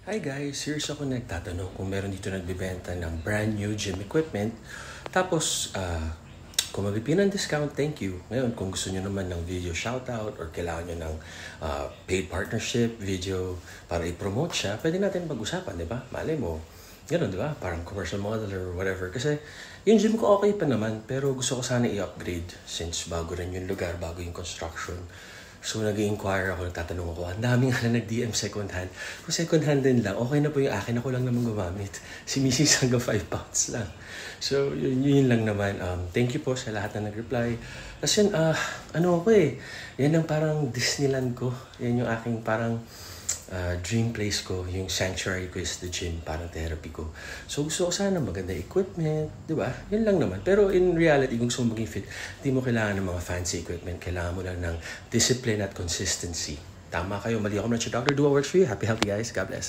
Hi guys, here's ako nagtatanong kung meron dito nagbebenta ng brand new gym equipment. Tapos, kung magpipin ng discount, thank you. Ngayon, kung gusto nyo naman ng video shoutout or kailangan nyo ng paid partnership video para i-promote siya, pwede natin pag-usapan, di ba? Malay mo, gano'n, di ba? Parang commercial model or whatever. Kasi yung gym ko okay pa naman, pero gusto ko sana i-upgrade since bago rin yung lugar, bago yung construction. So, nag-i-inquire ako, nagtatanong ako. Ang daming nag-DM second hand. Kung second hand din lang, okay na po yung akin. Ako lang naman gumamit. Si Mrs. hanggang 5 pounds lang. So, yun lang naman. Thank you po sa lahat na nag-reply. Kasi yun, yan ang parang Disneyland ko. Yan yung aking parang dream place ko. Yung sanctuary ko is the gym. Parang therapy ko. So, gusto ko sana maganda equipment. Di ba? Yun lang naman. Pero in reality, kung gusto mo maging fit, di mo kailangan ng mga fancy equipment. Kailangan mo lang ng discipline at consistency. Tama kayo. Mali ako na si Dr. Do what works for you. Happy, healthy guys. God bless.